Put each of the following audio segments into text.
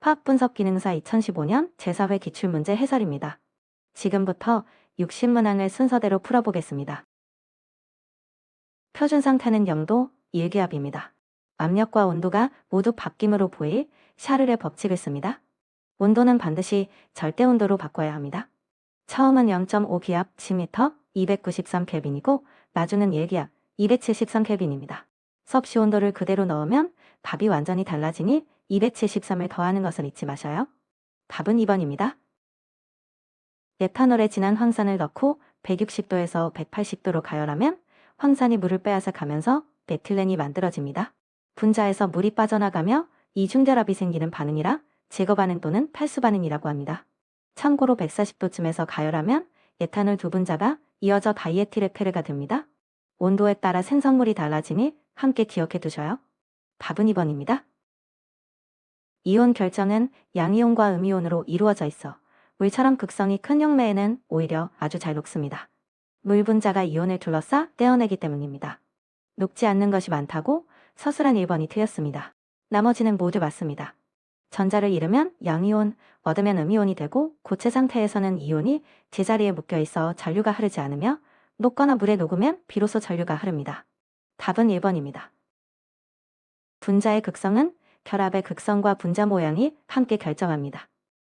화학분석기능사 2015년 제4회 기출문제 해설입니다. 지금부터 60문항을 순서대로 풀어보겠습니다. 표준 상태는 0도, 1기압입니다. 압력과 온도가 모두 바뀜으로 보일 샤를의 법칙을 씁니다. 온도는 반드시 절대온도로 바꿔야 합니다. 처음은 0.5기압 10m 293켈빈이고 나중은 1기압 273켈빈입니다. 섭씨 온도를 그대로 넣으면 답이 완전히 달라지니 273을 더하는 것을 잊지 마셔요. 답은 2번입니다. 에탄올에 진한 황산을 넣고 160도에서 180도로 가열하면 황산이 물을 빼앗아 가면서 메틸렌이 만들어집니다. 분자에서 물이 빠져나가며 이중결합이 생기는 반응이라 제거 반응 또는 탈수 반응이라고 합니다. 참고로 140도쯤에서 가열하면 에탄올 두 분자가 이어져 다이에틸에테르가 됩니다. 온도에 따라 생성물이 달라지니 함께 기억해 두셔요. 답은 2번입니다. 이온 결정은 양이온과 음이온으로 이루어져 있어 물처럼 극성이 큰 용매에는 오히려 아주 잘 녹습니다. 물 분자가 이온을 둘러싸 떼어내기 때문입니다. 녹지 않는 것이 많다고 서술한 1번이 틀렸습니다. 나머지는 모두 맞습니다. 전자를 잃으면 양이온, 얻으면 음이온이 되고 고체 상태에서는 이온이 제자리에 묶여 있어 전류가 흐르지 않으며 녹거나 물에 녹으면 비로소 전류가 흐릅니다. 답은 1번입니다. 분자의 극성은 결합의 극성과 분자 모양이 함께 결정합니다.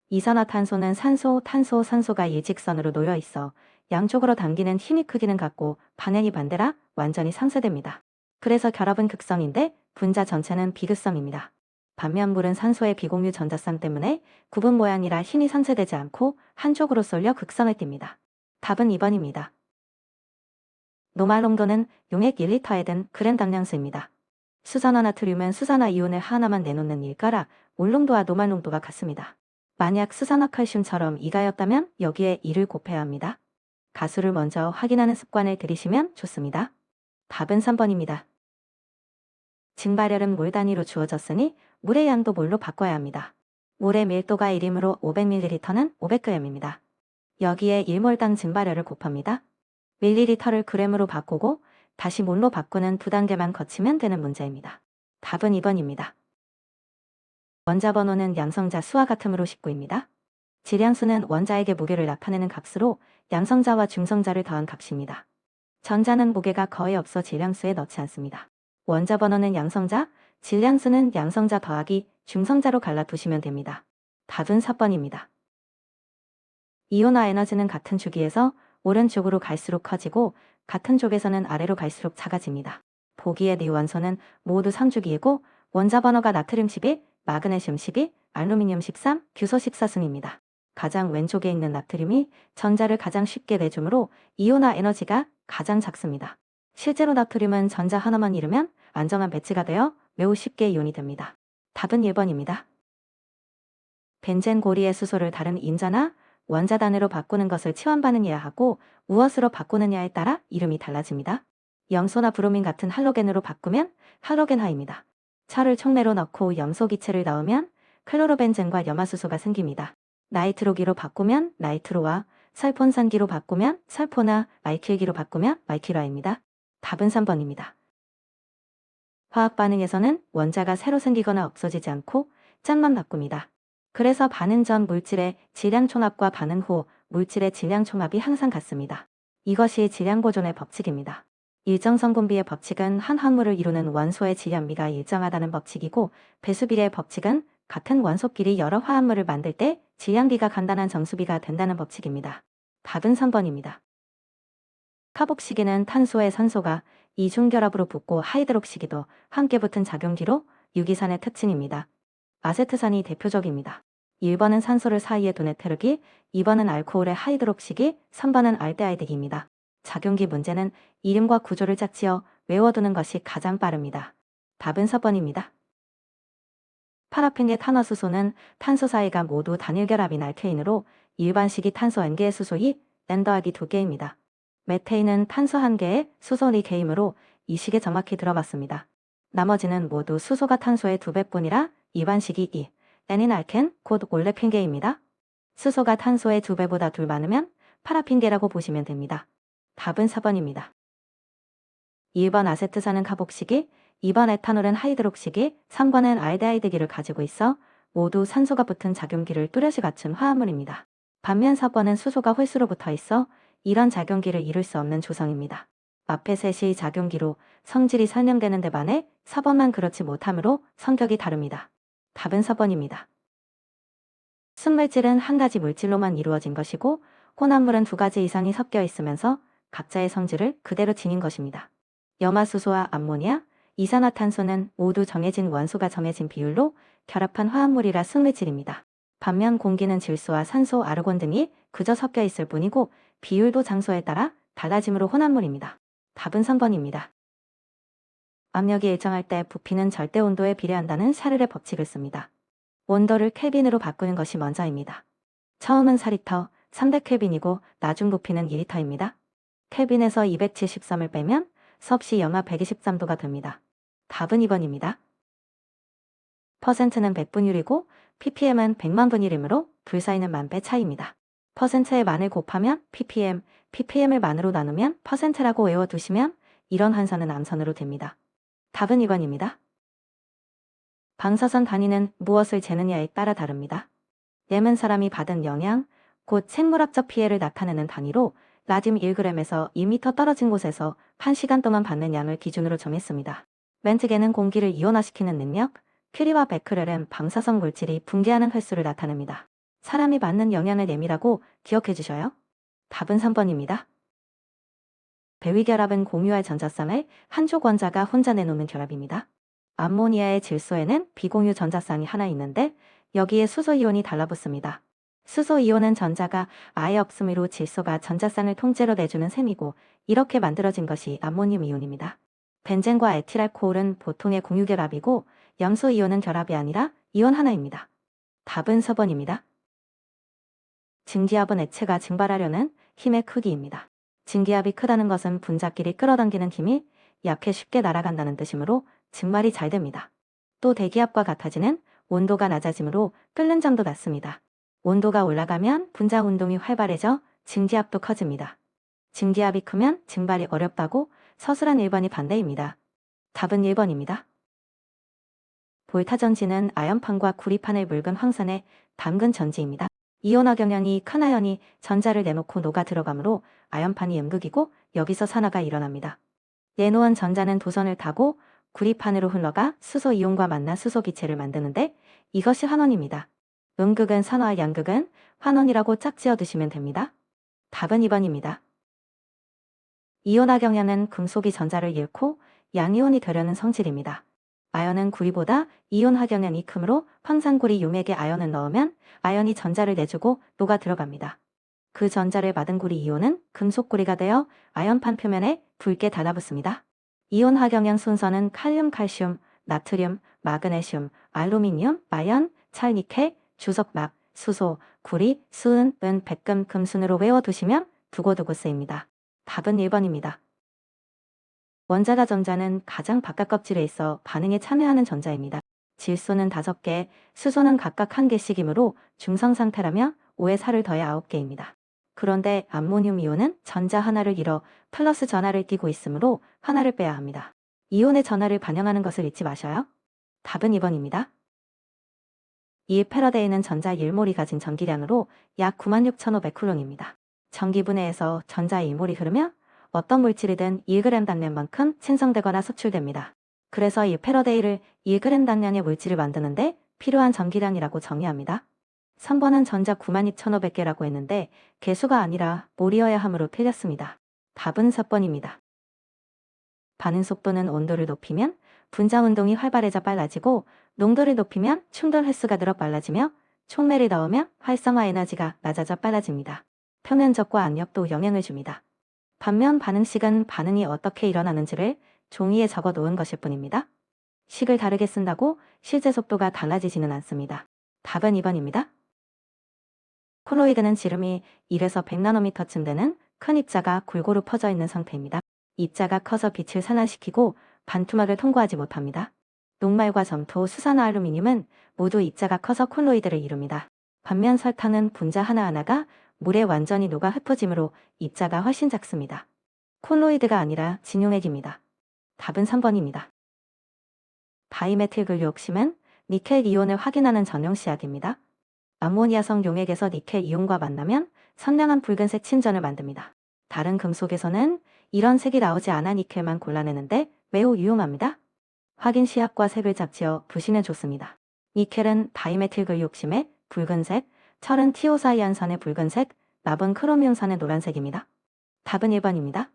이산화탄소는 산소, 탄소, 산소가 일직선으로 놓여 있어 양쪽으로 당기는 힘이 크기는 같고 방향이 반대라 완전히 상쇄됩니다. 그래서 결합은 극성인데 분자 전체는 비극성입니다. 반면 물은 산소의 비공유 전자쌍 때문에 구분 모양이라 힘이 상쇄되지 않고 한쪽으로 쏠려 극성을 띱니다. 답은 2번입니다. 노말 농도는 용액 1리터에 든 그램 당량수입니다. 수산화 나트륨은 수산화 이온을 하나만 내놓는 일가라 물농도와 노말 농도가 같습니다. 만약 수산화 칼슘처럼 2가였다면 여기에 2를 곱해야 합니다. 가수를 먼저 확인하는 습관을 들이시면 좋습니다. 답은 3번입니다. 증발열은 몰 단위로 주어졌으니 물의 양도 몰로 바꿔야 합니다. 물의 밀도가 1이므로 500ml는 500g입니다. 여기에 1몰당 증발열을 곱합니다. 밀리리터를 그램으로 바꾸고 다시 몰로 바꾸는 두 단계만 거치면 되는 문제입니다. 답은 2번입니다. 원자 번호는 양성자 수와 같으므로 19입니다. 질량수는 원자에게 무게를 나타내는 값으로 양성자와 중성자를 더한 값입니다. 전자는 무게가 거의 없어 질량수에 넣지 않습니다. 원자 번호는 양성자, 질량수는 양성자 더하기 중성자로 갈라두시면 됩니다. 답은 4번입니다. 이온화 에너지는 같은 주기에서 오른쪽으로 갈수록 커지고 같은 쪽에서는 아래로 갈수록 작아집니다. 보기에 네 원소는 모두 3주기이고 원자 번호가 나트륨 12, 마그네슘 12, 알루미늄 13, 규소 14순입니다. 가장 왼쪽에 있는 나트륨이 전자를 가장 쉽게 내주므로 이온화 에너지가 가장 작습니다. 실제로 나트륨은 전자 하나만 잃으면 안정한 배치가 되어 매우 쉽게 이온이 됩니다. 답은 1번입니다. 벤젠 고리의 수소를 다른 인자나 원자단으로 바꾸는 것을 치환 반응이라 하고 무엇으로 바꾸느냐에 따라 이름이 달라집니다. 염소나 브로민 같은 할로겐으로 바꾸면 할로겐화입니다. 철을 촉매로 넣고 염소 기체를 넣으면 클로로벤젠과 염화수소가 생깁니다. 나이트로기로 바꾸면 나이트로와, 설폰산기로 바꾸면 설포나 마이킬기로 바꾸면 마이킬화입니다. 답은 3번입니다. 화학 반응에서는 원자가 새로 생기거나 없어지지 않고 짝만 바꿉니다. 그래서 반응 전 물질의 질량 총합과 반응 후 물질의 질량 총합이 항상 같습니다. 이것이 질량 보존의 법칙입니다. 일정성 분비의 법칙은 한 화물을 이루는 원소의 질량비가 일정하다는 법칙이고 배수비례의 법칙은 같은 원소끼리 여러 화합물을 만들 때 질량비가 간단한 정수비가 된다는 법칙입니다. 답은 3번입니다. 카복시기는 탄소에 산소가 이중결합으로 붙고 하이드록시기도 함께 붙은 작용기로 유기산의 특징입니다. 아세트산이 대표적입니다. 1번은 산소를 사이에 둔 에테르기, 2번은 알코올의 하이드록시기, 3번은 알데하이드기입니다. 작용기 문제는 이름과 구조를 짝지어 외워두는 것이 가장 빠릅니다. 답은 4번입니다. 파라핀의 탄화수소는 탄소 사이가 모두 단일결합인 알케인으로 일반식이 탄소 N개의 수소 2, N 더하기 2개입니다. 메테인은 탄소 1개의 수소 4개이므로 이 식에 정확히 들어맞습니다. 나머지는 모두 수소가 탄소의 2배뿐이라 일반식이 2, N인 알켄, 곧 올레핀계입니다. 수소가 탄소의 2배보다 둘 많으면 파라핀계라고 보시면 됩니다. 답은 4번입니다. 1번 아세트산은 카복식이, 2번 에탄올은 하이드록식이, 3번은 알데하이드기를 가지고 있어 모두 산소가 붙은 작용기를 뚜렷이 갖춘 화합물입니다. 반면 4번은 수소가 홀수로 붙어 있어 이런 작용기를 이룰 수 없는 조성입니다. 앞에 셋이 작용기로 성질이 설명되는 데 반해 4번만 그렇지 못하므로 성격이 다릅니다. 답은 4번입니다. 순물질은 한 가지 물질로만 이루어진 것이고 혼합물은 두 가지 이상이 섞여 있으면서 각자의 성질을 그대로 지닌 것입니다. 염화수소와 암모니아, 이산화탄소는 모두 정해진 원소가 정해진 비율로 결합한 화합물이라 순물질입니다. 반면 공기는 질소와 산소, 아르곤 등이 그저 섞여 있을 뿐이고 비율도 장소에 따라 달라짐으로 혼합물입니다. 답은 3번입니다. 압력이 일정할 때 부피는 절대 온도에 비례한다는 샤를의 법칙을 씁니다. 온도를 켈빈으로 바꾸는 것이 먼저입니다. 처음은 4리터, 300켈빈이고 나중 부피는 2리터입니다. 켈빈에서 273을 빼면 섭씨 영하 123도가 됩니다. 답은 2번입니다. 퍼센트는 100분율이고 ppm은 100만 분율이므로 둘 사이는 만배 차이입니다. 퍼센트의 만을 곱하면 ppm, ppm을 만으로 나누면 퍼센트라고 외워두시면 이런 환산은 암선으로 됩니다. 답은 2번입니다. 방사선 단위는 무엇을 재느냐에 따라 다릅니다. 예문 사람이 받은 영향, 곧 생물학적 피해를 나타내는 단위로 라듐 1g에서 2m 떨어진 곳에서 1시간 동안 받는 양을 기준으로 정했습니다. 렌트겐은 공기를 이온화시키는 능력, 큐리와 베크렐은 방사성 물질이 붕괴하는 횟수를 나타냅니다. 사람이 받는 영향을 내밀하고 기억해 주셔요. 답은 3번입니다. 배위결합은 공유할 전자쌍을 한쪽 원자가 혼자 내놓는 결합입니다. 암모니아의 질소에는 비공유 전자쌍이 하나 있는데 여기에 수소이온이 달라붙습니다. 수소이온은 전자가 아예 없으므로 질소가 전자쌍을 통째로 내주는 셈이고 이렇게 만들어진 것이 암모늄 이온입니다. 벤젠과 에틸알코올은 보통의 공유결합이고 염소이온은 결합이 아니라 이온 하나입니다. 답은 4번입니다. 증기압은 액체가 증발하려는 힘의 크기입니다. 증기압이 크다는 것은 분자끼리 끌어당기는 힘이 약해 쉽게 날아간다는 뜻이므로 증발이 잘 됩니다. 또 대기압과 같아지는 온도가 낮아지므로 끓는 점도 낮습니다. 온도가 올라가면 분자 운동이 활발해져 증기압도 커집니다. 증기압이 크면 증발이 어렵다고 서술한 1번이 반대입니다. 답은 1번입니다. 볼타전지는 아연판과 구리판을 묽은 황산에 담근 전지입니다. 이온화 경향이 큰 아연이 전자를 내놓고 녹아 들어가므로 아연판이 음극이고 여기서 산화가 일어납니다. 내놓은 전자는 도선을 타고 구리판으로 흘러가 수소 이온과 만나 수소 기체를 만드는데 이것이 환원입니다. 음극은 산화, 양극은 환원이라고 짝지어 두시면 됩니다. 답은 2번입니다. 이온화 경향은 금속이 전자를 잃고 양이온이 되려는 성질입니다. 아연은 구리보다 이온화 경향이 크므로 황산구리 용액에 아연을 넣으면 아연이 전자를 내주고 녹아 들어갑니다. 그 전자를 받은 구리 이온은 금속구리가 되어 아연판 표면에 붉게 달라붙습니다. 이온화 경향 순서는 칼륨, 칼슘, 나트륨, 마그네슘, 알루미늄, 마연, 찰, 니켈, 주석막, 수소, 구리, 수은, 은, 백금, 금 순으로 외워두시면 두고두고 쓰입니다. 답은 1번입니다. 원자가 전자는 가장 바깥 껍질에 있어 반응에 참여하는 전자입니다. 질소는 5개, 수소는 각각 1개씩이므로 중성 상태라며 5에 4를 더해 9개입니다. 그런데 암모늄 이온은 전자 하나를 잃어 플러스 전하를 띠고 있으므로 하나를 빼야 합니다. 이온의 전하를 반영하는 것을 잊지 마셔요. 답은 2번입니다. 1패러데이는 전자 1몰이 가진 전기량으로 약 96,500쿨롱입니다. 전기분해에서 전자 1몰이 흐르며 어떤 물질이든 1g 당량만큼 생성되거나 소출됩니다. 그래서 1패러데이를 1g 당량의 물질을 만드는데 필요한 전기량이라고 정의합니다. 3번은 전자 96,500개라고 했는데 개수가 아니라 몰이어야 하므로 틀렸습니다. 답은 4번입니다. 반응 속도는 온도를 높이면 분자 운동이 활발해져 빨라지고 농도를 높이면 충돌 횟수가 늘어 빨라지며 촉매를 넣으면 활성화 에너지가 낮아져 빨라집니다. 표면적과 압력도 영향을 줍니다. 반면 반응식은 반응이 어떻게 일어나는지를 종이에 적어 놓은 것일 뿐입니다. 식을 다르게 쓴다고 실제 속도가 달라지지는 않습니다. 답은 2번입니다. 콜로이드는 지름이 1에서 100나노미터쯤 되는 큰 입자가 골고루 퍼져 있는 상태입니다. 입자가 커서 빛을 산화시키고 반투막을 통과하지 못합니다. 녹말과 점토, 수산화 알루미늄은 모두 입자가 커서 콜로이드를 이룹니다. 반면 설탕은 분자 하나하나가 물에 완전히 녹아 흩어지므로 입자가 훨씬 작습니다. 콜로이드가 아니라 진용액입니다. 답은 3번입니다. 다이메틸글류옥심은 니켈 이온을 확인하는 전용 시약입니다. 암모니아성 용액에서 니켈 이온과 만나면 선명한 붉은색 침전을 만듭니다. 다른 금속에서는 이런 색이 나오지 않아 니켈만 골라내는데 매우 유용합니다. 확인 시약과 색을 작지어 보시면 좋습니다. 니켈은 다이메틸글육심의 붉은색, 철은 티오사이안산의 붉은색, 납은 크로미움산의 노란색입니다. 답은 1번입니다.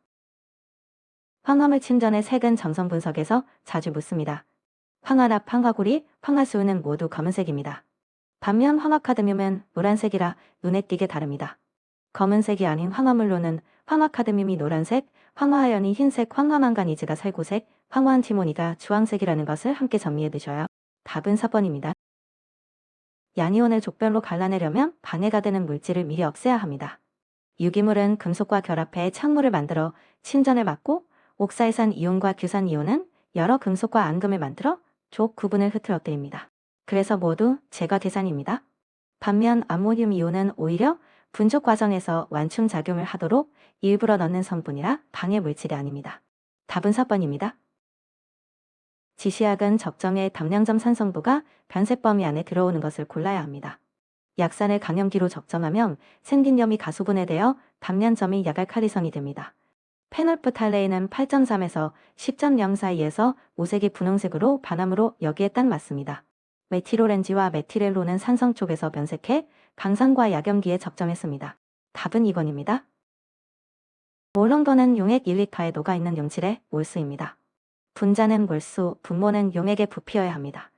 황화물 침전의 색은 점성 분석에서 자주 묻습니다. 황화납, 황화구리, 황화수은은 모두 검은색입니다. 반면 황화카드뮴은 노란색이라 눈에 띄게 다릅니다. 검은색이 아닌 황화물로는 황화카드뮴이 노란색, 황화아연이 흰색, 황화망가니즈가 살구색, 황화안티모니가 주황색이라는 것을 함께 정리해 두셔요. 답은 4번입니다. 양이온을 족별로 갈라내려면 방해가 되는 물질을 미리 없애야 합니다. 유기물은 금속과 결합해 창물을 만들어 침전을 막고, 옥사이산 이온과 규산 이온은 여러 금속과 앙금을 만들어 족 구분을 흐트러뜨립니다. 그래서 모두 제거 대상입니다. 반면 암모늄 이온은 오히려 분족 과정에서 완충 작용을 하도록 일부러 넣는 성분이라 방해 물질이 아닙니다. 답은 4번입니다. 지시약은 적정의 담량점 산성도가 변색 범위 안에 들어오는 것을 골라야 합니다. 약산을 강염기로 적정하면 생긴 염이 가수분해되어 담량점이 약알칼리성이 됩니다. 페놀프탈레인은 8.3에서 10.0 사이에서 오색이 분홍색으로 반암으로 여기에 딱 맞습니다. 메틸오렌지와 메틸엘로는 산성 쪽에서 변색해 강산과 약염기에 적정했습니다. 답은 2번입니다. 몰롱도는 용액 1리터에 녹아있는 용질의 몰수입니다. 분자는 몰수, 분모는 용액에 부피여야 합니다.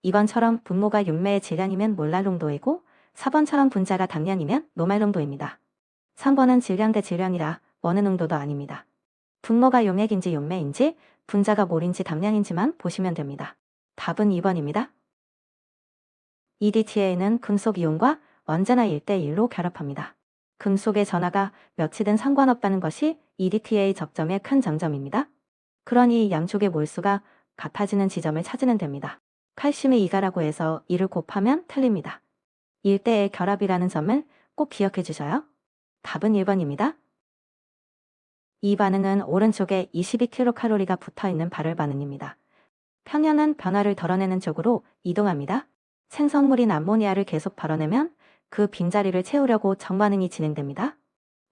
2번처럼 분모가 윤매의 질량이면 몰랄농도이고 4번처럼 분자가 당량이면 노말농도입니다. 3번은 질량 대 질량이라 어느 농도도 아닙니다. 분모가 용액인지 윤매인지 분자가 몰인지 담량인지만 보시면 됩니다. 답은 2번입니다. EDTA는 금속 이온과 언제나 1대1로 결합합니다. 금속의 전하가 몇이든 상관없다는 것이 EDTA 적점의 큰 장점입니다. 그러니 양쪽의 몰수가 같아지는 지점을 찾으면 됩니다. 칼슘이 2가라고 해서 2를 곱하면 틀립니다. 1대의 결합이라는 점을 꼭 기억해 주셔요. 답은 1번입니다. 이 반응은 오른쪽에 22kcal가 붙어있는 발열 반응입니다. 평연은 변화를 덜어내는 쪽으로 이동합니다. 생성물인 암모니아를 계속 덜어내면 그 빈자리를 채우려고 정반응이 진행됩니다.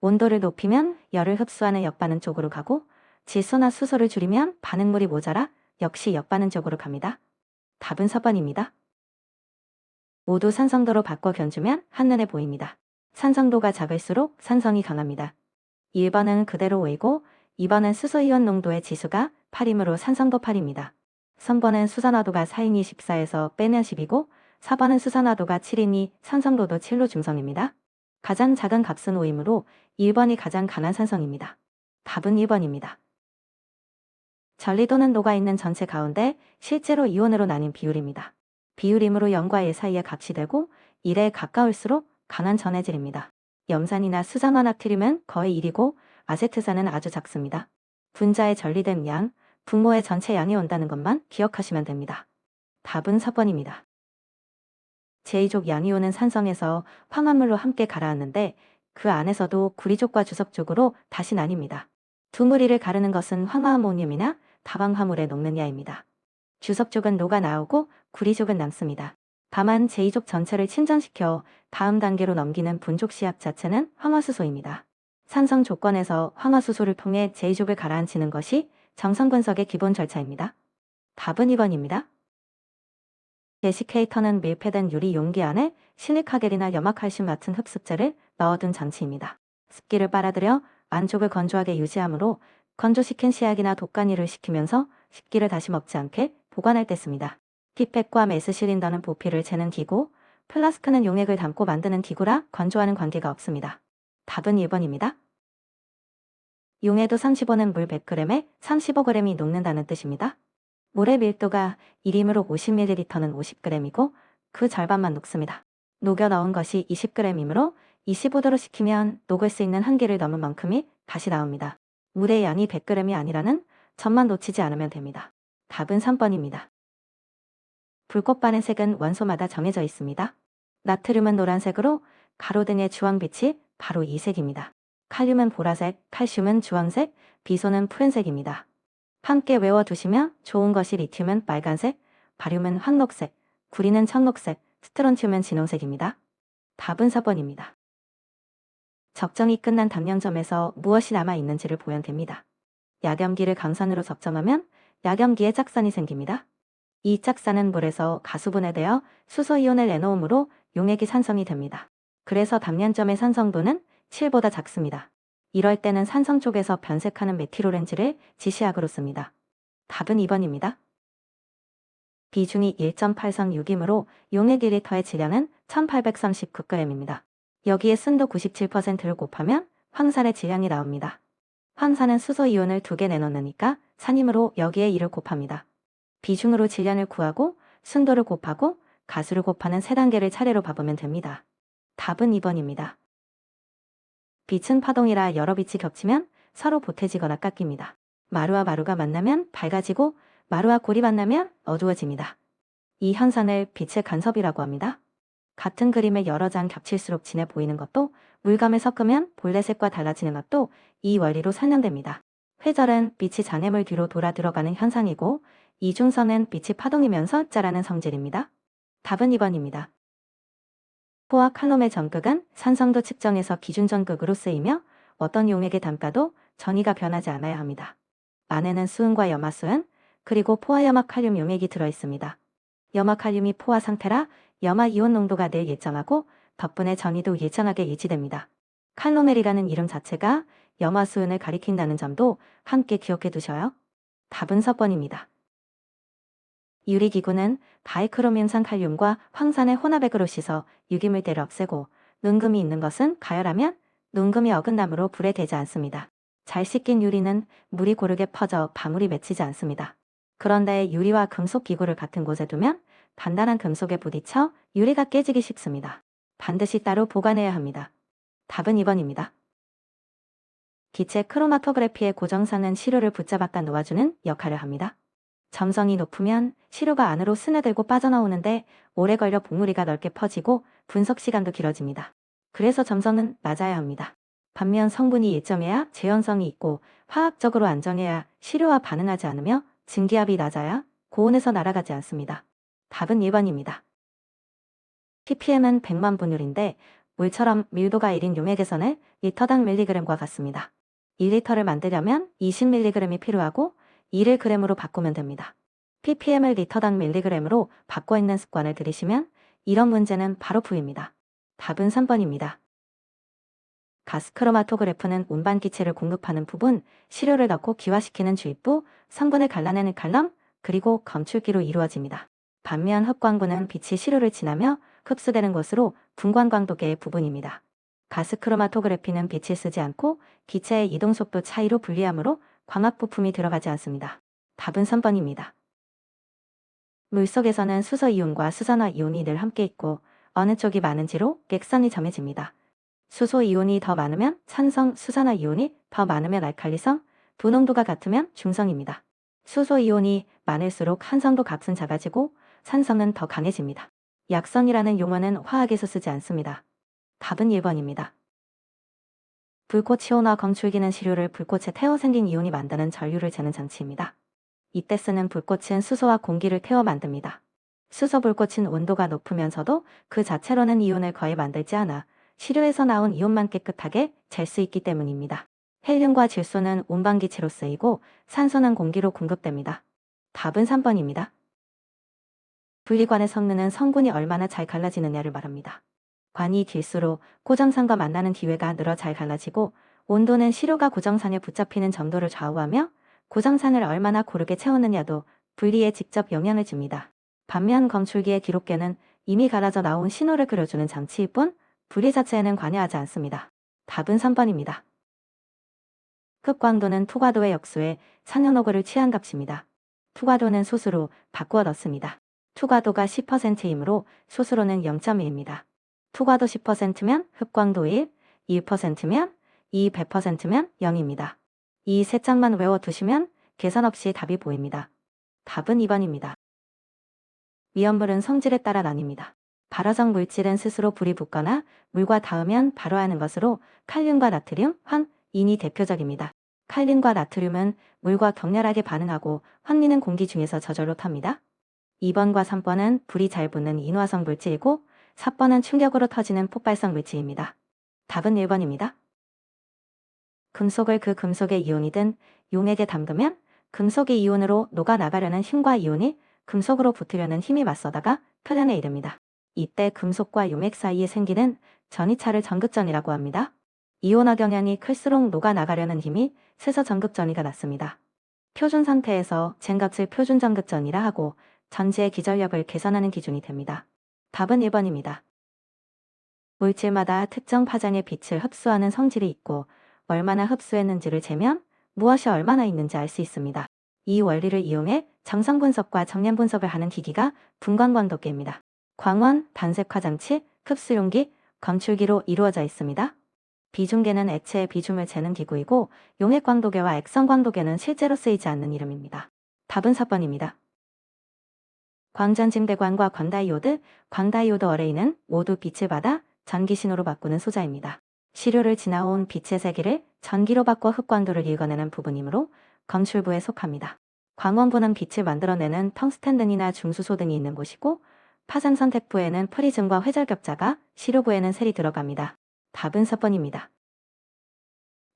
온도를 높이면 열을 흡수하는 역반응 쪽으로 가고, 질소나 수소를 줄이면 반응물이 모자라 역시 역반응 쪽으로 갑니다. 답은 4번입니다. 모두 산성도로 바꿔 견주면 한눈에 보입니다. 산성도가 작을수록 산성이 강합니다. 1번은 그대로 5이고 2번은 수소이온 농도의 지수가 8이므로 산성도 8입니다. 3번은 수산화도가 4이니 14에서 빼면 10이고 4번은 수산화도가 7이니 산성도도 7로 중성입니다. 가장 작은 값은 5이므로 1번이 가장 강한 산성입니다. 답은 2번입니다. 전리도는 녹아있는 전체 가운데 실제로 이온으로 나뉜 비율입니다. 비율이므로 0과 1 사이의 값이 되고 1에 가까울수록 강한 전해질입니다. 염산이나 수산화나트륨은 거의 1이고 아세트산은 아주 작습니다. 분자의 전리된 양, 분모의 전체 양이 온다는 것만 기억하시면 됩니다. 답은 4번입니다. 제2족 양이온은 산성에서 황합물로 함께 가라앉는데 그 안에서도 구리족과 주석족으로 다시 나뉩니다. 두 무리를 가르는 것은 황화아모늄이나 다방화물에 녹느냐입니다. 주석족은 녹아 나오고 구리족은 남습니다. 다만 제2족 전체를 침전시켜 다음 단계로 넘기는 분족 시약 자체는 황화수소입니다. 산성 조건에서 황화수소를 통해 제2족을 가라앉히는 것이 정성 분석의 기본 절차입니다. 답은 2번입니다. 데시케이터는 밀폐된 유리 용기 안에 실리카겔이나 염화칼슘 같은 흡습제를 넣어둔 장치입니다. 습기를 빨아들여 안쪽을 건조하게 유지하므로 건조시킨 시약이나 독간이를 식히면서 습기를 다시 먹지 않게 보관할 때 씁니다. 피펫과 메스 실린더는 부피를 재는 기구, 플라스크는 용액을 담고 만드는 기구라 건조하는 관계가 없습니다. 답은 1번입니다. 용해도 35는 물 100g에 35g이 녹는다는 뜻입니다. 물의 밀도가 1이므로 50ml는 50g이고 그 절반만 녹습니다. 녹여 넣은 것이 20g이므로 25도로 식히면 녹을 수 있는 한계를 넘은 만큼이 다시 나옵니다. 물의 양이 100g이 아니라는 점만 놓치지 않으면 됩니다. 답은 3번입니다. 불꽃반의 색은 원소마다 정해져 있습니다. 나트륨은 노란색으로 가로등의 주황빛이 바로 이 색입니다. 칼륨은 보라색, 칼슘은 주황색, 비소는 푸른색입니다. 함께 외워두시면 좋은 것이 리튬은 빨간색, 바륨은 황록색, 구리는 청록색, 스트론튬은 진홍색입니다. 답은 4번입니다. 적정이 끝난 담양점에서 무엇이 남아있는지를 보면 됩니다. 약염기를 강산으로 적정하면 약염기에 짝산이 생깁니다. 이 짝산은 물에서 가수분해되어 수소이온을 내놓으므로 용액이 산성이 됩니다. 그래서 담양점의 산성도는 7보다 작습니다. 이럴 때는 산성 쪽에서 변색하는 메틸오렌지를 지시약으로 씁니다. 답은 2번입니다. 비중이 1.836이므로 용액 1리터의 질량은 1839g입니다. 여기에 순도 97%를 곱하면 황산의 질량이 나옵니다. 황산은 수소이온을 2개 내놓으니까 산이므로 여기에 2를 곱합니다. 비중으로 질량을 구하고 순도를 곱하고 가수를 곱하는 3단계를 차례로 봐보면 됩니다. 답은 2번입니다. 빛은 파동이라 여러 빛이 겹치면 서로 보태지거나 깎입니다. 마루와 마루가 만나면 밝아지고 마루와 골이 만나면 어두워집니다. 이 현상을 빛의 간섭이라고 합니다. 같은 그림을 여러 장 겹칠수록 진해 보이는 것도 물감을 섞으면 본래색과 달라지는 것도 이 원리로 설명됩니다. 회절은 빛이 장애물 뒤로 돌아 들어가는 현상이고 이중선은 빛이 파동이면서 자라는 성질입니다. 답은 2번입니다. 포와 칼륨의 전극은 산성도 측정에서 기준 전극으로 쓰이며 어떤 용액의 단가도 전이가 변하지 않아야 합니다. 안에는 수은과 염화수은 그리고 포와 염화칼륨 용액이 들어있습니다. 염화칼륨이 포화 상태라 염화이온 농도가 늘 일정하고 덕분에 전이도 일정하게 유지됩니다. 칼로멜이라는 이름 자체가 염화수은을 가리킨다는 점도 함께 기억해 두셔요. 답은 4번입니다. 유리기구는 바이크로뮴산 칼륨과 황산의 혼합액으로 씻어 유기물들을 없애고 눈금이 있는 것은 가열하면 눈금이 어긋남으로 불에 대지 않습니다. 잘 씻긴 유리는 물이 고르게 퍼져 방울이 맺히지 않습니다. 그런데 유리와 금속 기구를 같은 곳에 두면 단단한 금속에 부딪혀 유리가 깨지기 쉽습니다. 반드시 따로 보관해야 합니다. 답은 2번입니다. 기체 크로마토그래피의 고정상은 시료를 붙잡았다 놓아주는 역할을 합니다. 점성이 높으면 시료가 안으로 스며들고 빠져나오는데 오래 걸려 봉우리가 넓게 퍼지고 분석 시간도 길어집니다. 그래서 점성은 낮아야 합니다. 반면 성분이 일정해야 재현성이 있고 화학적으로 안정해야 시료와 반응하지 않으며 증기압이 낮아야 고온에서 날아가지 않습니다. 답은 1번입니다. ppm은 100만 분율인데 물처럼 밀도가 1인 용액에서는 리터당 밀리그램과 같습니다. 1리터를 만들려면 20mg이 필요하고 2를 g으로 바꾸면 됩니다. ppm을 리터당 밀리그램으로 바꿔 있는 습관을 들이시면 이런 문제는 바로 풀립니다. 답은 3번입니다. 가스크로마토그래프는 운반기체를 공급하는 부분, 시료를 넣고 기화시키는 주입부, 성분을 갈라내는 칼럼, 그리고 검출기로 이루어집니다. 반면 흡광부는 빛이 시료를 지나며 흡수되는 곳으로 분광광도계의 부분입니다. 가스크로마토그래피는 빛을 쓰지 않고 기체의 이동속도 차이로 분리하므로 광학 부품이 들어가지 않습니다. 답은 3번입니다. 물속에서는 수소이온과 수산화이온이 늘 함께 있고 어느 쪽이 많은지로 객선이 정해집니다. 수소이온이 더 많으면 산성, 수산화이온이 더 많으면 알칼리성, 분홍도가 같으면 중성입니다. 수소이온이 많을수록 한성도 값은 작아지고 산성은 더 강해집니다. 약성이라는 용어는 화학에서 쓰지 않습니다. 답은 1번입니다. 불꽃이온화 검출기는 시료를 불꽃에 태워 생긴 이온이 만드는 전류를 재는 장치입니다. 이때 쓰는 불꽃은 수소와 공기를 태워 만듭니다. 수소 불꽃은 온도가 높으면서도 그 자체로는 이온을 거의 만들지 않아 시료에서 나온 이온만 깨끗하게 잴 수 있기 때문입니다. 헬륨과 질소는 운반기체로 쓰이고 산소는 공기로 공급됩니다. 답은 3번입니다. 분리관의 성능은 성분이 얼마나 잘 갈라지느냐를 말합니다. 관이 길수록 고정산과 만나는 기회가 늘어 잘 갈라지고 온도는 시료가 고정산에 붙잡히는 점도를 좌우하며 고정산을 얼마나 고르게 채우느냐도 분리에 직접 영향을 줍니다. 반면 검출기의 기록계는 이미 갈아져 나온 신호를 그려주는 장치일 뿐 분리 자체에는 관여하지 않습니다. 답은 3번입니다. 흡광도는 투과도의 역수에 상연호구를 취한 값입니다. 투과도는 소수로 바꾸어 넣습니다. 투과도가 10%이므로 소수로는 0.1입니다. 투과도 10%면 흡광도 1, 1%면 2, 100%면 0입니다. 이 세 장만 외워두시면 계산 없이 답이 보입니다. 답은 2번입니다. 위험물은 성질에 따라 나뉩니다. 발화적 물질은 스스로 불이 붙거나 물과 닿으면 발화하는 것으로 칼륨과 나트륨, 황, 인이 대표적입니다. 칼륨과 나트륨은 물과 격렬하게 반응하고 황리는 공기 중에서 저절로 탑니다. 2번과 3번은 불이 잘 붙는 인화성 물질이고 4번은 충격으로 터지는 폭발성 물질입니다. 답은 1번입니다. 금속을 그 금속의 이온이든 용액에 담그면 금속의 이온으로 녹아나가려는 힘과 이온이 금속으로 붙으려는 힘이 맞서다가 표현에 이릅니다. 이때 금속과 용액 사이에 생기는 전이차를 전극전이라고 합니다. 이온화 경향이 클수록 녹아나가려는 힘이 세서 전극전이가 났습니다. 표준 상태에서 젠값을 표준 전극전이라 하고 전지의 기전력을 계산하는 기준이 됩니다. 답은 1번입니다. 물질마다 특정 파장의 빛을 흡수하는 성질이 있고 얼마나 흡수했는지를 재면 무엇이 얼마나 있는지 알 수 있습니다. 이 원리를 이용해 정성 분석과 정량 분석을 하는 기기가 분광광도계입니다. 광원, 반색화 장치, 흡수용기, 검출기로 이루어져 있습니다. 비중계는 액체의 비중을 재는 기구이고 용액광도계와 액성광도계는 실제로 쓰이지 않는 이름입니다. 답은 4번입니다. 광전징배관과 광다이오드, 광다이오드 어레이는 모두 빛을 받아 전기 신호로 바꾸는 소자입니다. 시료를 지나온 빛의 세기를 전기로 바꿔 흑광도를 읽어내는 부분이므로 검출부에 속합니다. 광원부는 빛을 만들어내는 텅스텐 등이나 중수소 등이 있는 곳이고 파장 선택부에는 프리즘과 회절격자가, 시료부에는 셀이 들어갑니다. 답은 4번입니다.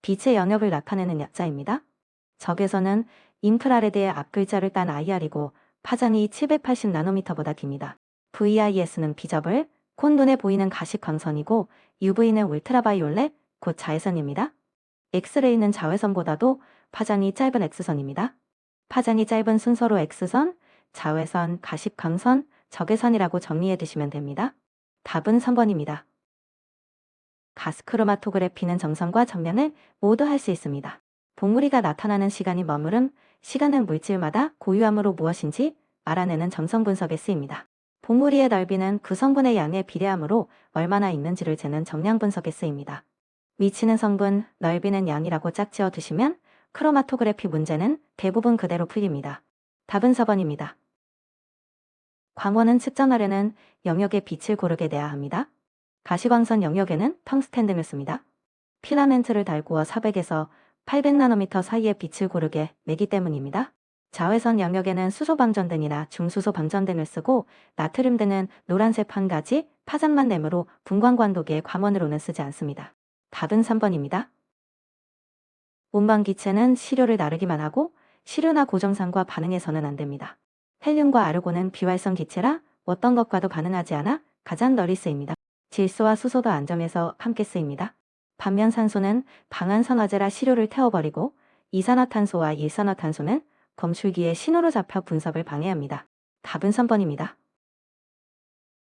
빛의 영역을 나타내는 약자입니다. 적에서는 인프라레드의 앞글자를 딴 IR이고 파장이 780나노미터보다 깁니다. VIS는 비저블, 곧 눈에 보이는 가시 광선이고 UV는 울트라바이올렛, 곧 자외선입니다. 엑스레이는 자외선보다도 파장이 짧은 X선입니다. 파장이 짧은 순서로 X선, 자외선, 가십광선, 적외선이라고 정리해 두시면 됩니다. 답은 3번입니다. 가스크로마토그래피는 점선과 점량을 모두 할 수 있습니다. 봉우리가 나타나는 시간이 머무름, 시간은 물질마다 고유함으로 무엇인지 알아내는 점성 분석에 쓰입니다. 봉우리의 넓이는 그 성분의 양에 비례하므로 얼마나 있는지를 재는 점량 분석에 쓰입니다. 위치는 성분, 넓이는 양이라고 짝지어 두시면 크로마토그래피 문제는 대부분 그대로 풀립니다. 답은 4번입니다. 광원은 측정하려는 영역의 빛을 고르게 내야 합니다. 가시광선 영역에는 텅스텐 등을 씁니다. 필라멘트를 달구어 400에서 800나노미터 사이의 빛을 고르게 매기 때문입니다. 자외선 영역에는 수소 방전등이나 중수소 방전등을 쓰고 나트륨 등은 노란색 한 가지 파장만 내므로 분광광도계의 광원으로는 쓰지 않습니다. 답은 3번입니다. 운반기체는 시료를 나르기만 하고 시료나 고정상과 반응해서는 안 됩니다. 헬륨과 아르곤은 비활성 기체라 어떤 것과도 반응하지 않아 가장 널리 쓰입니다. 질소와 수소도 안정해서 함께 쓰입니다. 반면 산소는 방한선화제라 시료를 태워버리고 이산화탄소와 일산화탄소는 검출기에 신호로 잡혀 분석을 방해합니다. 답은 3번입니다.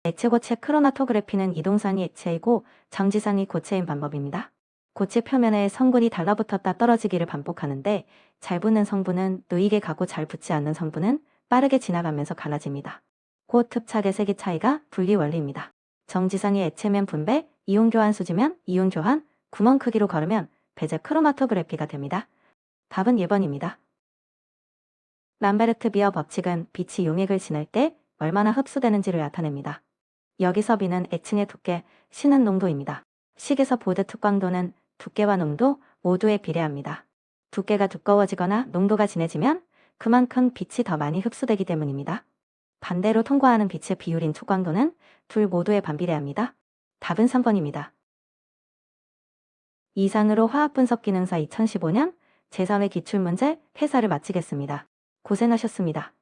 액체 고체 크로마토그래피는 이동상이 액체이고 정지상이 고체인 방법입니다. 고체 표면에 성분이 달라붙었다 떨어지기를 반복하는데 잘 붙는 성분은 누이게 가고 잘 붙지 않는 성분은 빠르게 지나가면서 갈라집니다. 곧 흡착의 세기 차이가 분리 원리입니다. 정지상의 액체면 분배, 이온 교환 수지면 이온 교환, 구멍 크기로 걸으면 배제 크로마토그래피가 됩니다. 답은 1번입니다. 람베르트 비어 법칙은 빛이 용액을 지날 때 얼마나 흡수되는지를 나타냅니다. 여기서 B는 애층의 두께, C는 농도입니다. 식에서 보드 특광도는 두께와 농도 모두에 비례합니다. 두께가 두꺼워지거나 농도가 진해지면 그만큼 빛이 더 많이 흡수되기 때문입니다. 반대로 통과하는 빛의 비율인 초광도는 둘 모두에 반비례합니다. 답은 3번입니다. 이상으로 화학분석 기능사 2015년 제3회 기출문제 해설을 마치겠습니다. 고생하셨습니다.